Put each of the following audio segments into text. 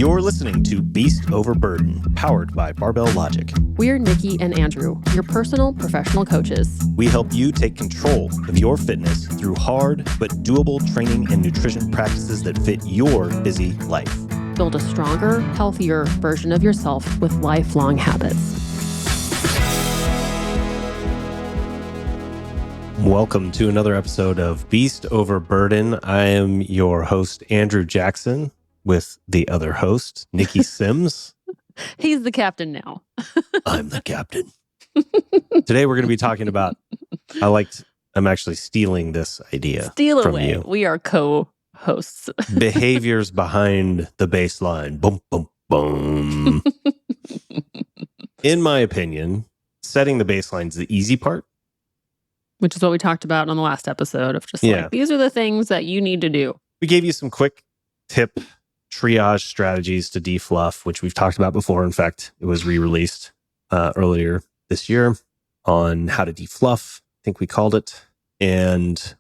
You're listening to Beast Over Burden, powered by Barbell Logic. We're Nikki and Andrew, your personal professional coaches. We help you take control of your fitness through hard but doable training and nutrition practices that fit your busy life. Build a stronger, healthier version of yourself with lifelong habits. Welcome to another episode of Beast Over Burden. I am your host, Andrew Jackson, with the other host, Nikki Sims. He's the captain now. I'm the captain. Today we're going to be talking about, I'm actually stealing this idea from away. you. We are co-hosts. Behaviors behind the baseline. Boom, boom, boom. In my opinion, setting the baseline is the easy part. Which is what we talked about on the last episode of just like, these are the things that you need to do. We gave you some quick tip triage strategies to defluff, which we've talked about before. In fact, it was re-released earlier this year on how to defluff, I think we called it. And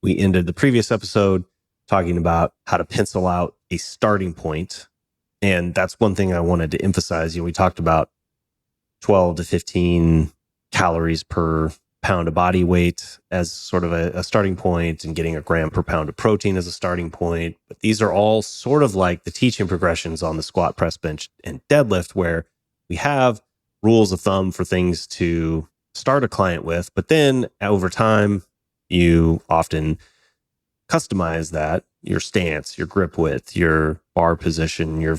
we ended the previous episode talking about how to pencil out a starting point. And that's one thing I wanted to emphasize. We talked about 12 to 15 calories per pound of body weight as sort of a starting point, and getting a gram per pound of protein as a starting point. But these are all sort of like the teaching progressions on the squat, press, bench, and deadlift, where we have rules of thumb for things to start a client with. But then over time, you often customize that, your stance, your grip width, your bar position, your,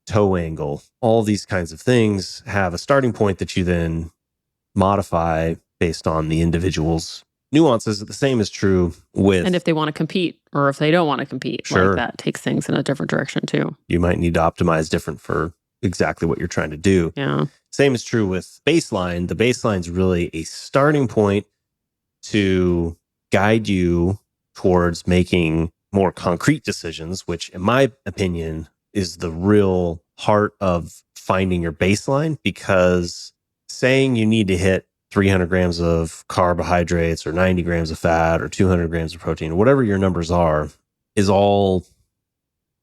toe angle, all these kinds of things have a starting point that you then modify based on the individual's nuances. The same is true with... And if they want to compete or if they don't want to compete, sure, like that takes things in a different direction too. You might need to optimize different for exactly what you're trying to do. Yeah. Same is true with baseline. The baseline is really a starting point to guide you towards making more concrete decisions, which in my opinion is the real heart of finding your baseline, because saying you need to hit 300 grams of carbohydrates or 90 grams of fat or 200 grams of protein, or whatever your numbers are, is all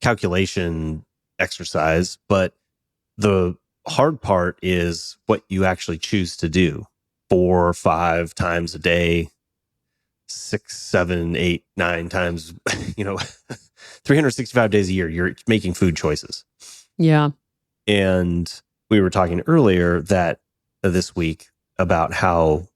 calculation exercise. But the hard part is what you actually choose to do 4 or 5 times a day, 6, 7, 8, 9 times, 365 days a year, you're making food choices. Yeah. And we were talking earlier this week about how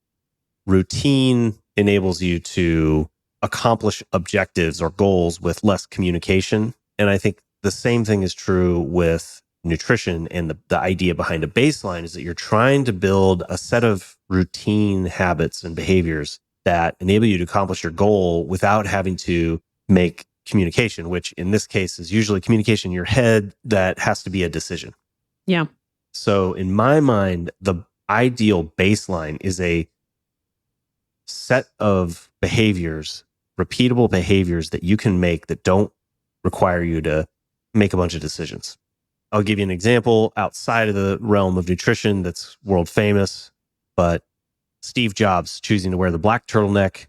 routine enables you to accomplish objectives or goals with less communication. And I think the same thing is true with nutrition. And the idea behind a baseline is that you're trying to build a set of routine habits and behaviors that enable you to accomplish your goal without having to make communication, which in this case is usually communication in your head that has to be a decision. Yeah. So in my mind, the ideal baseline is a set of behaviors, repeatable behaviors that you can make that don't require you to make a bunch of decisions. I'll give you an example outside of the realm of nutrition that's world famous, but Steve Jobs choosing to wear the black turtleneck,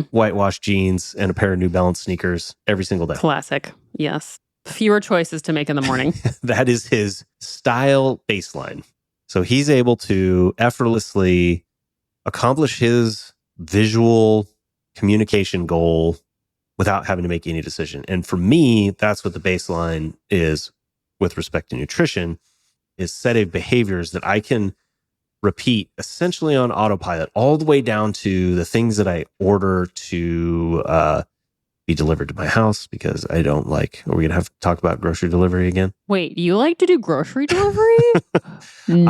whitewashed jeans, and a pair of New Balance sneakers every single day. Classic. Yes. Fewer choices to make in the morning. That is his style baseline. So he's able to effortlessly accomplish his visual communication goal without having to make any decision. And for me, that's what the baseline is with respect to nutrition, is set of behaviors that I can repeat essentially on autopilot, all the way down to the things that I order to be delivered to my house, because I don't like... Are we going to have to talk about grocery delivery again? Wait, you like to do grocery delivery? No.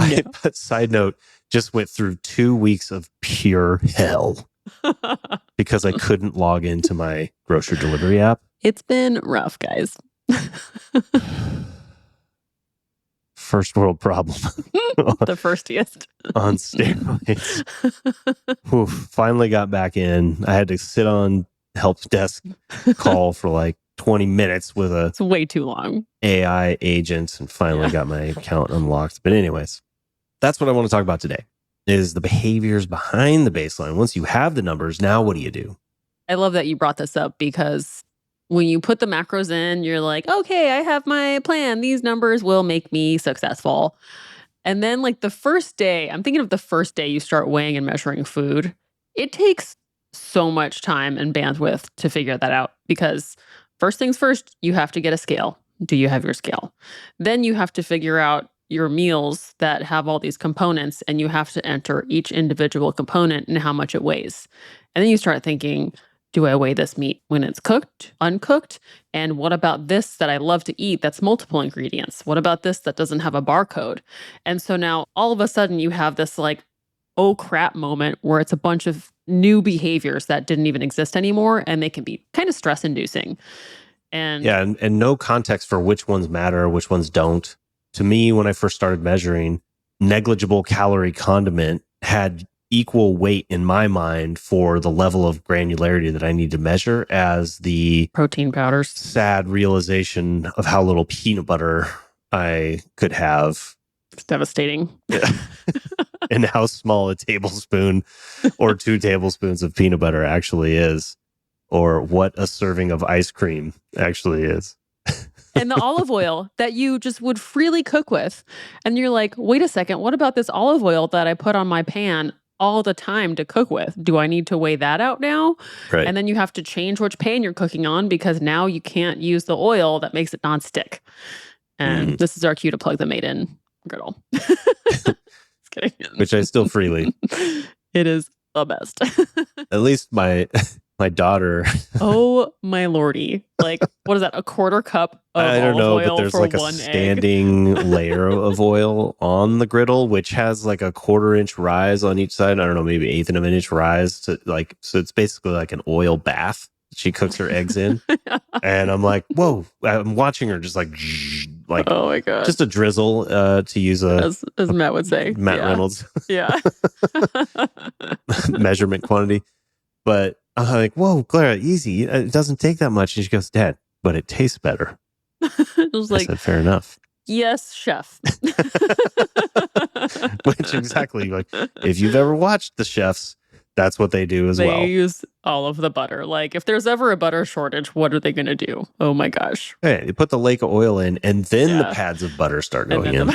Side note, just went through 2 weeks of pure hell because I couldn't log into my grocery delivery app. It's been rough, guys. First world problem. The firstiest. On steroids. Oof, finally got back in. I had to sit on help desk call for like 20 minutes with It's way too long. AI agent, and finally got my account unlocked. But anyways, that's what I want to talk about today, is the behaviors behind the baseline. Once you have the numbers, now what do you do? I love that you brought this up, because when you put the macros in, you're like, okay, I have my plan. These numbers will make me successful. And then, like, the first day, I'm thinking of the first day you start weighing and measuring food, it takes so much time and bandwidth to figure that out because first things first, you have to get a scale. Do you have your scale? Then you have to figure out your meals that have all these components and you have to enter each individual component and how much it weighs. And then you start thinking, do I weigh this meat when it's cooked, uncooked? And what about this that I love to eat that's multiple ingredients? What about this that doesn't have a barcode? And so now all of a sudden you have this like, oh crap moment where it's a bunch of new behaviors that didn't even exist anymore. And they can be kind of stress inducing. And yeah, and no context for which ones matter, which ones don't. To me, when I first started measuring, negligible calorie condiment had equal weight in my mind for the level of granularity that I need to measure as the protein powders. Sad realization of how little peanut butter I could have. It's devastating. And how small a tablespoon or 2 tablespoons of peanut butter actually is, or what a serving of ice cream actually is. And the olive oil that you just would freely cook with. And you're like, wait a second, what about this olive oil that I put on my pan all the time to cook with? Do I need to weigh that out now? Right. And then you have to change which pan you're cooking on because now you can't use the oil that makes it nonstick. And this is our cue to plug the Made in griddle. Just kidding. Which I still freely. It is the best. At least my daughter. Oh my lordy. Like, what is that? A quarter cup of I don't olive know, oil but there's for like a one standing layer of oil on the griddle, which has like a 1/4 inch rise on each side. I don't know, maybe 1/8 of an inch rise to like, so it's basically like an oil bath she cooks her eggs in. And I'm like, whoa, I'm watching her just like, oh my God. Just a drizzle to use as Matt would say. Matt Reynolds. Yeah. Measurement quantity. But I'm like, whoa, Clara, easy. It doesn't take that much. And she goes, Dad, but it tastes better. I was like, I said, fair enough. Yes, chef. Which exactly, like, if you've ever watched the chefs, that's what they do as well. They use all of the butter. Like, if there's ever a butter shortage, what are they going to do? Oh my gosh. Hey, you put the lake of oil in, and then the pads of butter start going in.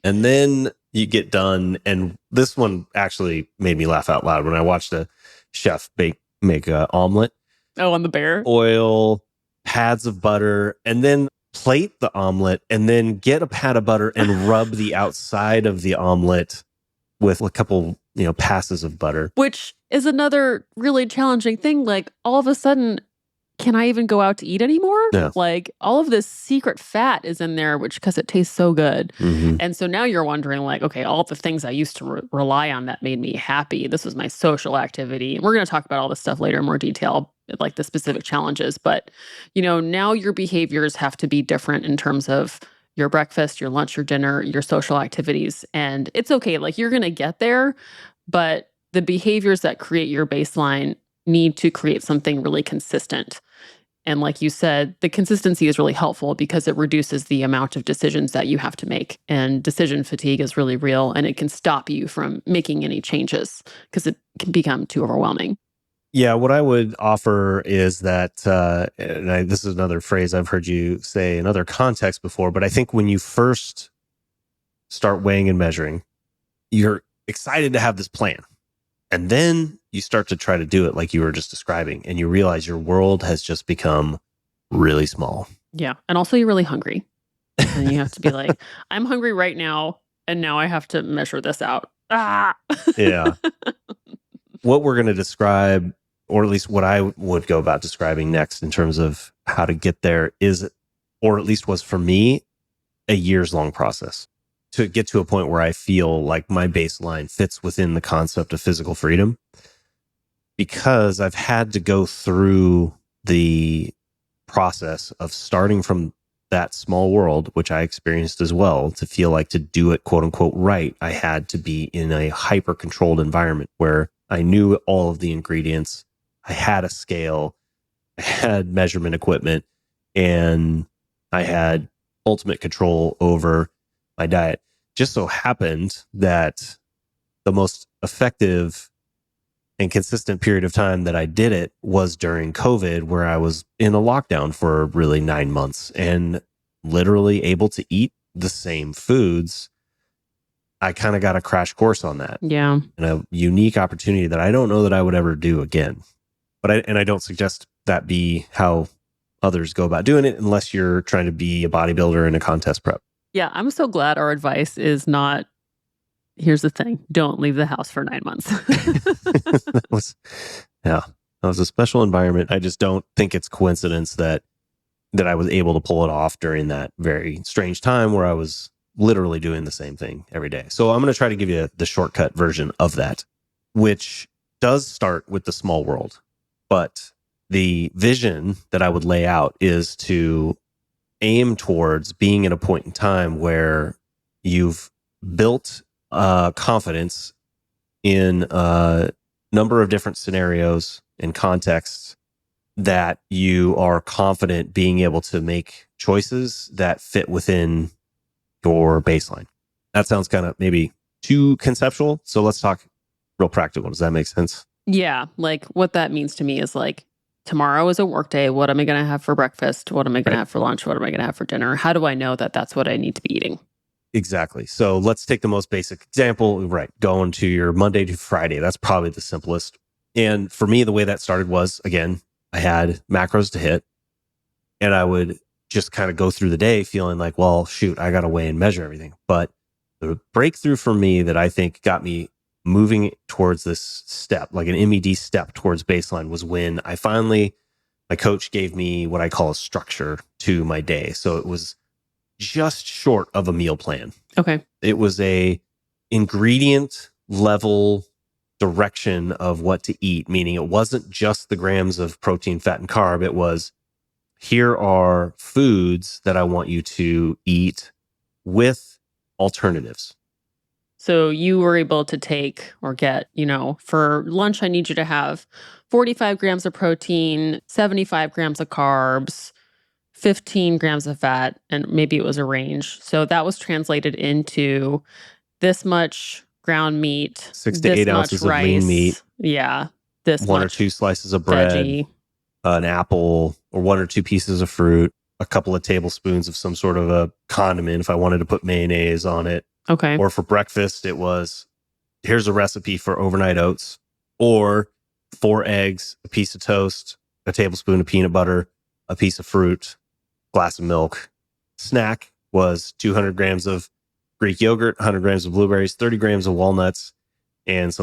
And then you get done. And this one actually made me laugh out loud when I watched a chef make an omelet. Oh, on the bear? Oil, pads of butter, and then plate the omelet, and then get a pad of butter and rub the outside of the omelet with a couple, passes of butter. Which is another really challenging thing. Like, all of a sudden, can I even go out to eat anymore? No. Like, all of this secret fat is in there, because it tastes so good. Mm-hmm. And so now you're wondering, like, okay, all the things I used to rely on that made me happy. This was my social activity. And we're going to talk about all this stuff later in more detail, like the specific challenges. But, now your behaviors have to be different in terms of your breakfast, your lunch, your dinner, your social activities. And it's okay. Like, you're going to get there, but the behaviors that create your baseline need to create something really consistent. And like you said, the consistency is really helpful because it reduces the amount of decisions that you have to make. And decision fatigue is really real, and it can stop you from making any changes because it can become too overwhelming. Yeah, what I would offer is that, this is another phrase I've heard you say in other contexts before, but I think when you first start weighing and measuring, you're excited to have this plan. And then you start to try to do it like you were just describing, and you realize your world has just become really small. Yeah. And also you're really hungry. And you have to be like, I'm hungry right now, and now I have to measure this out. Ah. Yeah. What we're going to describe, or at least what I would go about describing next in terms of how to get there is, or at least was for me, a years-long process to get to a point where I feel like my baseline fits within the concept of physical freedom, because I've had to go through the process of starting from that small world, which I experienced as well, to feel like to do it, quote unquote, right, I had to be in a hyper controlled environment where I knew all of the ingredients. I had a scale, I had measurement equipment, and I had ultimate control over my diet. Just so happened that the most effective and consistent period of time that I did it was during COVID, where I was in a lockdown for really 9 months and literally able to eat the same foods. I kind of got a crash course on that. Yeah. And a unique opportunity that I don't know that I would ever do again. But I don't suggest that be how others go about doing it unless you're trying to be a bodybuilder in a contest prep. Yeah. I'm so glad our advice is not, here's the thing, don't leave the house for 9 months. that was a special environment. I just don't think it's coincidence that I was able to pull it off during that very strange time where I was literally doing the same thing every day. So I'm going to try to give you the shortcut version of that, which does start with the small world. But the vision that I would lay out is to aim towards being at a point in time where you've built confidence in a number of different scenarios and contexts that you are confident being able to make choices that fit within your baseline. That sounds kind of maybe too conceptual. So let's talk real practical. Does that make sense? Yeah. Like what that means to me is like, tomorrow is a work day. What am I going to have for breakfast? What am I going to have for lunch? What am I going to have for dinner? How do I know that that's what I need to be eating? Exactly. So let's take the most basic example, right? Going to your Monday to Friday. That's probably the simplest. And for me, the way that started was, again, I had macros to hit and I would just kind of go through the day feeling like, well, shoot, I got to weigh and measure everything. But the breakthrough for me that I think got me moving towards this step, like an MED step towards baseline, was when my coach gave me what I call a structure to my day. So it was just short of a meal plan. Okay. It was a ingredient level direction of what to eat, meaning it wasn't just the grams of protein, fat, and carb. It was, here are foods that I want you to eat with alternatives. So you were able to take or get, for lunch, I need you to have 45 grams of protein, 75 grams of carbs, 15 grams of fat, and maybe it was a range. So that was translated into this much ground meat, 6 to 8 ounces of lean meat. Yeah. This one much or two slices of bread, veggie. An apple, or one or two pieces of fruit, a couple of tablespoons of some sort of a condiment if I wanted to put mayonnaise on it. Okay. Or for breakfast, it was, here's a recipe for overnight oats, or 4 eggs, a piece of toast, a tablespoon of peanut butter, a piece of fruit, glass of milk. Snack was 200 grams of Greek yogurt, 100 grams of blueberries, 30 grams of walnuts, and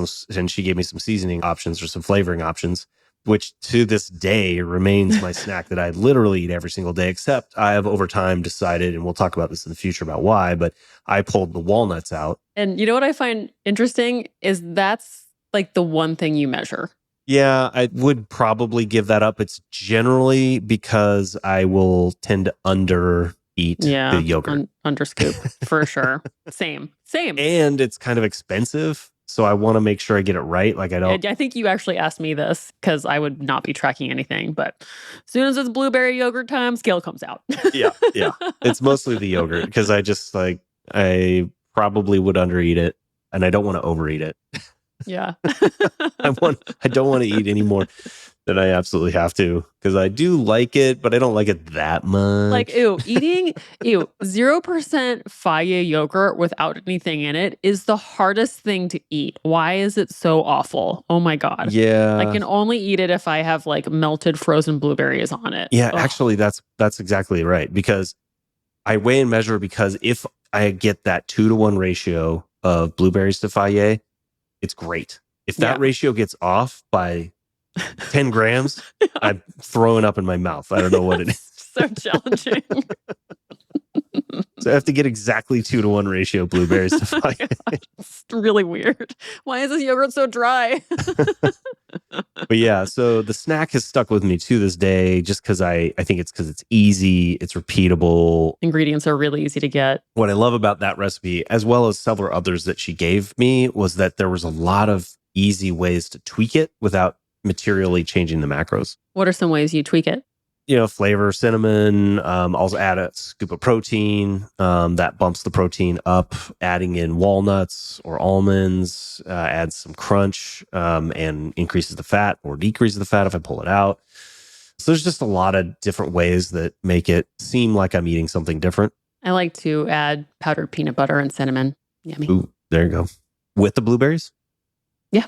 she gave me some seasoning options or some flavoring options, which to this day remains my snack that I literally eat every single day, except I have over time decided, and we'll talk about this in the future about why, but I pulled the walnuts out. And you know what I find interesting is that's like the one thing you measure. Yeah, I would probably give that up. It's generally because I will tend to undereat the yogurt. Underscoop for sure. Same. And it's kind of expensive. So I want to make sure I get it right. Like I think you actually asked me this because I would not be tracking anything. But as soon as it's blueberry yogurt time, scale comes out. Yeah. It's mostly the yogurt because I probably would undereat it and I don't want to overeat it. Yeah. I don't want to eat any more than I absolutely have to because I do like it, but I don't like it that much. Like, eating 0% Faye yogurt without anything in it is the hardest thing to eat. Why is it so awful? Oh my God. Yeah. I can only eat it if I have like melted frozen blueberries on it. Yeah, actually that's exactly right. Because I weigh and measure because if I get that 2-to-1 ratio of blueberries to Faye, it's great. If that ratio gets off by 10 grams, I'm throwing up in my mouth. I don't know what it is. So challenging. So I have to get exactly 2-to-1 ratio blueberries to Faye. It's really weird. Why is this yogurt so dry? But yeah, so the snack has stuck with me to this day just because I think it's because it's easy, it's repeatable. Ingredients are really easy to get. What I love about that recipe, as well as several others that she gave me, was that there was a lot of easy ways to tweak it without materially changing the macros. What are some ways you tweak it? flavor, cinnamon. Also add a scoop of protein. That bumps the protein up. Adding in walnuts or almonds adds some crunch and increases the fat or decreases the fat if I pull it out. So there's just a lot of different ways that make it seem like I'm eating something different. I like to add powdered peanut butter and cinnamon. Yummy. Ooh, there you go. With the blueberries? Yeah.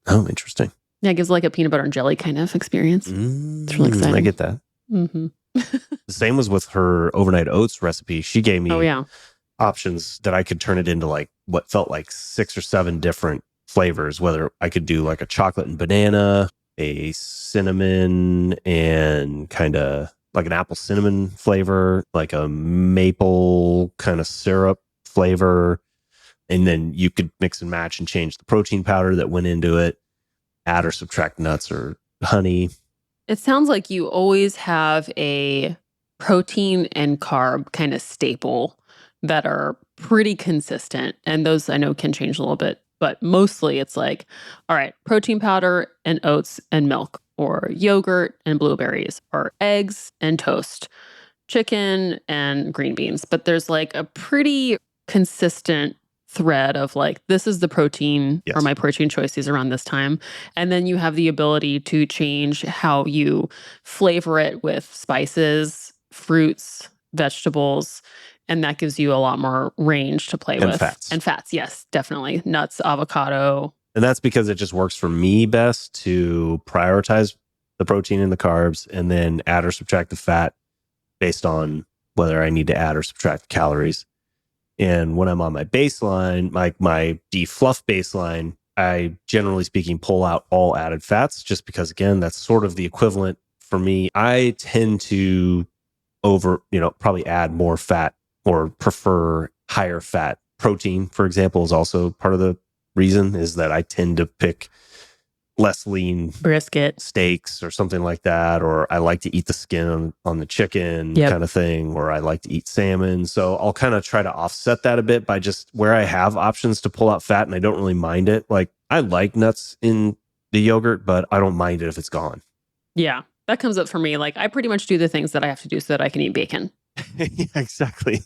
Oh, interesting. Yeah, it gives like a peanut butter and jelly kind of experience. It's really exciting. I get that. Mm-hmm. The same was with her overnight oats recipe. She gave me options that I could turn it into like what felt like 6 or 7 different flavors, whether I could do like a chocolate and banana, a cinnamon, and kind of like an apple cinnamon flavor, like a maple kind of syrup flavor. And then you could mix and match and change the protein powder that went into it, add or subtract nuts or honey. It sounds like you always have a protein and carb kind of staple that are pretty consistent. And those I know can change a little bit, but mostly it's like, all right, protein powder and oats and milk, or yogurt and blueberries, or eggs and toast, chicken and green beans. But there's like a pretty consistent thread of like, this is the protein or my protein choices around this time. And then you have the ability to change how you flavor it with spices, fruits, vegetables, and that gives you a lot more range to play with. And fats, yes, definitely. Nuts, avocado. And that's because it just works for me best to prioritize the protein and the carbs and then add or subtract the fat based on whether I need to add or subtract calories. And when I'm on my baseline, like my defluff baseline, I generally speaking pull out all added fats just because, again, that's sort of the equivalent for me. I tend to probably add more fat or prefer higher fat. Protein, for example, is also part of the reason is that I tend to pick less lean brisket steaks or something like that, or I like to eat the skin on the chicken kind of thing, or I like to eat salmon. So I'll kind of try to offset that a bit by just where I have options to pull out fat and I don't really mind it. Like I like nuts in the yogurt, but I don't mind it if it's gone. Yeah, that comes up for me. Like I pretty much do the things that I have to do so that I can eat bacon. Yeah, exactly.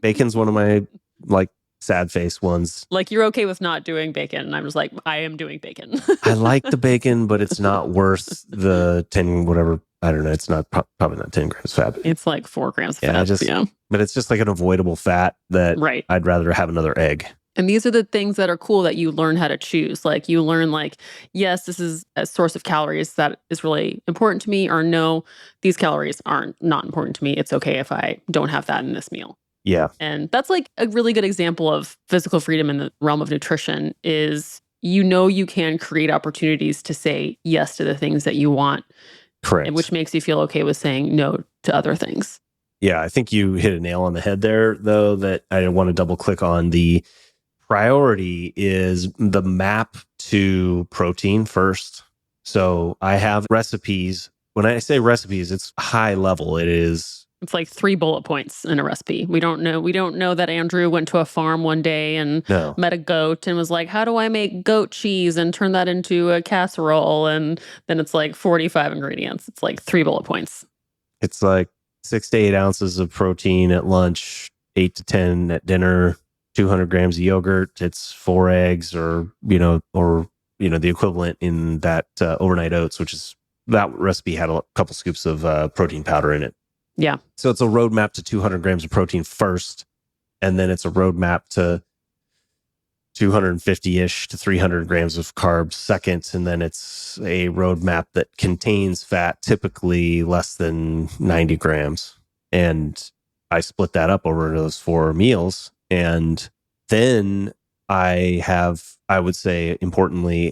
Bacon's one of my like sad face ones. Like you're okay with not doing bacon. And I'm just like, I am doing bacon. I like the bacon, but it's not worth the 10, whatever. I don't know. It's not probably not 10 grams fat. It's like 4 grams of fat. But it's just like an avoidable fat that I'd rather have another egg. And these are the things that are cool that you learn how to choose. Like you learn like, yes, this is a source of calories that is really important to me, or no, these calories aren't not important to me. It's okay if I don't have that in this meal. Yeah. And that's like a really good example of physical freedom in the realm of nutrition is, you can create opportunities to say yes to the things that you want. Correct. And which makes you feel okay with saying no to other things. Yeah. I think you hit a nail on the head there, though, that I want to double click on. The priority is the map to protein first. So I have recipes. When I say recipes, it's high level. It's like 3 bullet points in a recipe. We don't know that Andrew went to a farm one day and met a goat and was like, how do I make goat cheese and turn that into a casserole? And then it's like 45 ingredients. It's like 3 bullet points. It's like 6 to 8 ounces of protein at lunch, 8 to 10 at dinner, 200 grams of yogurt. It's 4 eggs or the equivalent in that overnight oats, which is that recipe had a couple scoops of protein powder in it. Yeah. So it's a roadmap to 200 grams of protein first, and then it's a roadmap to 250-ish to 300 grams of carbs second, and then it's a roadmap that contains fat, typically less than 90 grams. And I split that up over those 4 meals. And then I have, I would say, importantly,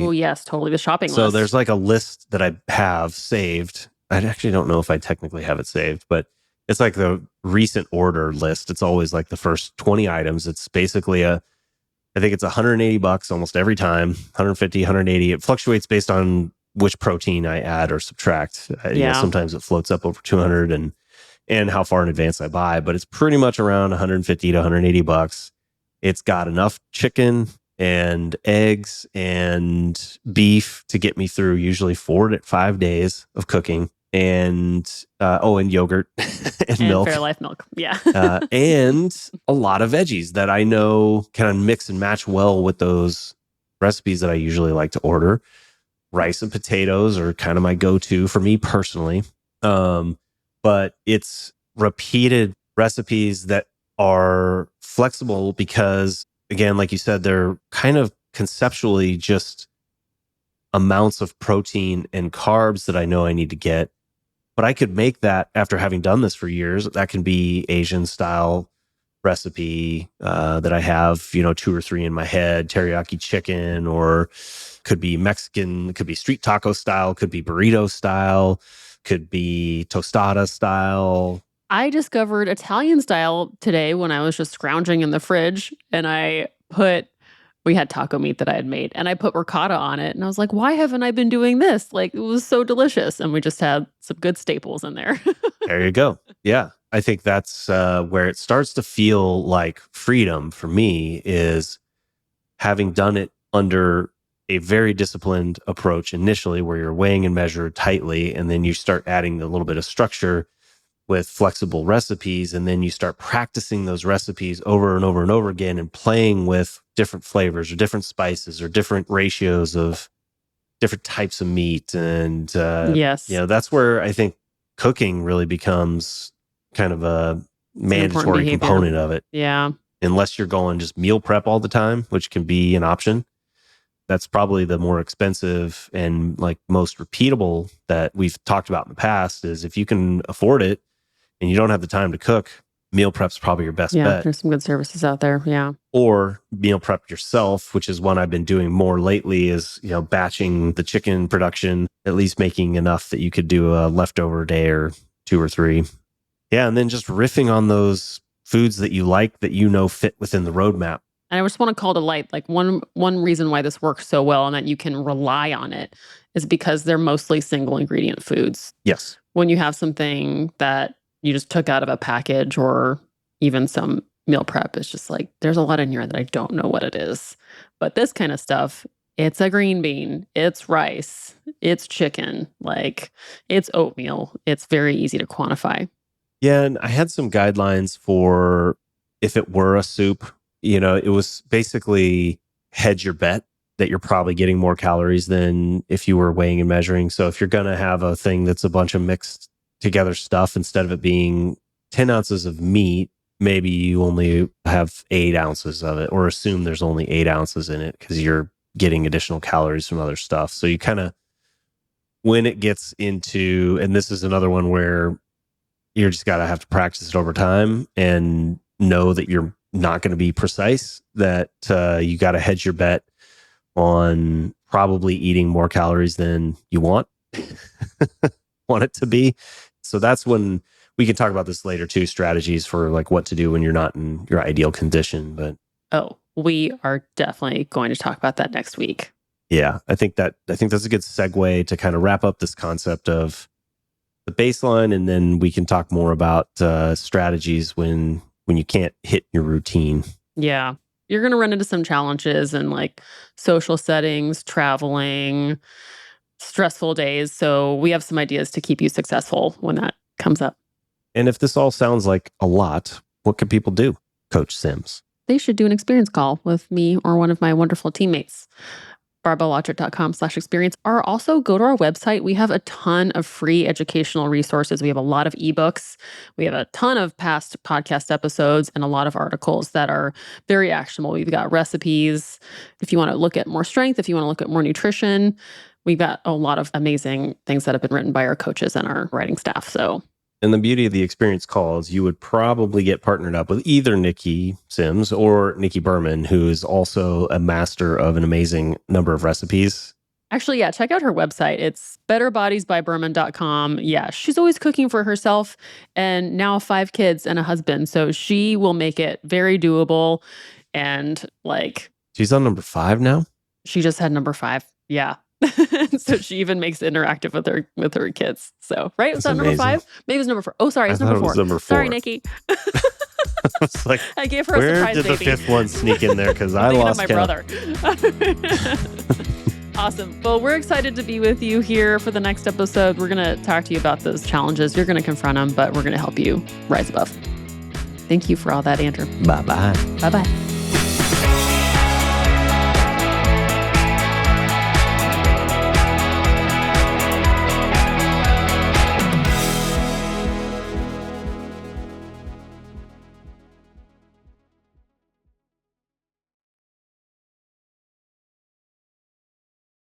oh, yes, totally, the shopping list. So there's like a list that I have saved. I actually don't know if I technically have it saved, but it's like the recent order list. It's always like the first 20 items. It's basically I think it's $180 almost every time, 150, 180. It fluctuates based on which protein I add or subtract. Sometimes it floats up over 200 and how far in advance I buy, but it's pretty much around 150 to $180. It's got enough chicken and eggs and beef to get me through usually 4 to 5 days of cooking, and and yogurt and milk, Fairlife milk. Yeah. and a lot of veggies that I know kind of mix and match well with those recipes that I usually like to order. Rice and potatoes are kind of my go-to for me personally. But it's repeated recipes that are flexible because, again, like you said, they're kind of conceptually just amounts of protein and carbs that I know I need to get. But I could make that after having done this for years. That can be Asian style recipe that I have, 2 or 3 in my head, teriyaki chicken, or could be Mexican, could be street taco style, could be burrito style, could be tostada style. I discovered Italian style today when I was just scrounging in the fridge, and we had taco meat that I had made, and I put ricotta on it, and I was like, why haven't I been doing this? Like, it was so delicious. And we just had some good staples in there. There you go. Yeah. I think that's where it starts to feel like freedom for me, is having done it under a very disciplined approach initially, where you're weighing and measure tightly, and then you start adding a little bit of structure with flexible recipes, and then you start practicing those recipes over and over and over again, and playing with different flavors or different spices or different ratios of different types of meat. And Yes. that's where I think cooking really becomes kind of a mandatory component of it. Yeah. Unless you're going just meal prep all the time, which can be an option. That's probably the more expensive and like most repeatable that we've talked about in the past. Is if you can afford it and you don't have the time to cook, meal prep's probably your best bet. There's some good services out there. Yeah. Or meal prep yourself, which is one I've been doing more lately, is, batching the chicken production, at least making enough that you could do a leftover day or 2 or 3. Yeah. And then just riffing on those foods that you like, that fit within the roadmap. And I just want to call to light, like one reason why this works so well and that you can rely on it is because they're mostly single ingredient foods. Yes. When you have something that you just took out of a package or even some meal prep, it's just like, there's a lot in here that I don't know what it is. But this kind of stuff, it's a green bean, it's rice, it's chicken, like it's oatmeal. It's very easy to quantify. Yeah. And I had some guidelines for if it were a soup. It was basically hedge your bet that you're probably getting more calories than if you were weighing and measuring. So if you're going to have a thing that's a bunch of mixed together stuff, instead of it being 10 ounces of meat, maybe you only have 8 ounces of it, or assume there's only 8 ounces in it because you're getting additional calories from other stuff. So you kind of, when it gets into, and this is another one where you're just got to have to practice it over time and know that you're not going to be precise, that you got to hedge your bet on probably eating more calories than you want it to be. So that's when we can talk about this later too, strategies for like what to do when you're not in your ideal condition. But we are definitely going to talk about that next week. Yeah, I think that's a good segue to kind of wrap up this concept of the baseline, and then we can talk more about strategies when you can't hit your routine. Yeah. You're going to run into some challenges in like social settings, traveling, stressful days. So we have some ideas to keep you successful when that comes up. And if this all sounds like a lot, what can people do, Coach Sims? They should do an experience call with me or one of my wonderful teammates. barbelllogic.com/experience, or also go to our website. We have a ton of free educational resources. We have a lot of ebooks. We have a ton of past podcast episodes and a lot of articles that are very actionable. We've got recipes. If you want to look at more strength, if you want to look at more nutrition, we've got a lot of amazing things that have been written by our coaches and our writing staff. And the beauty of the experience calls, you would probably get partnered up with either Nikki Sims or Nikki Berman, who is also a master of an amazing number of recipes. Actually, yeah, check out her website. It's betterbodiesbyberman.com. Yeah, she's always cooking for herself and now 5 kids and a husband. So she will make it very doable. And like... She's on number 5 now? She just had number 5. Yeah. So she even makes it interactive with her kids. So, right? Was that number 5? Maybe it was number 4. Oh, sorry, it's number 4. It was number 4. Sorry, Nikki. was like, I gave her a where surprise did baby. the fifth one sneak in there? Because I Thinking lost of my count. brother. Awesome. Well, we're excited to be with you here for the next episode. We're going to talk to you about those challenges. You're going to confront them, but we're going to help you rise above. Thank you for all that, Andrew. Bye-bye. Bye-bye.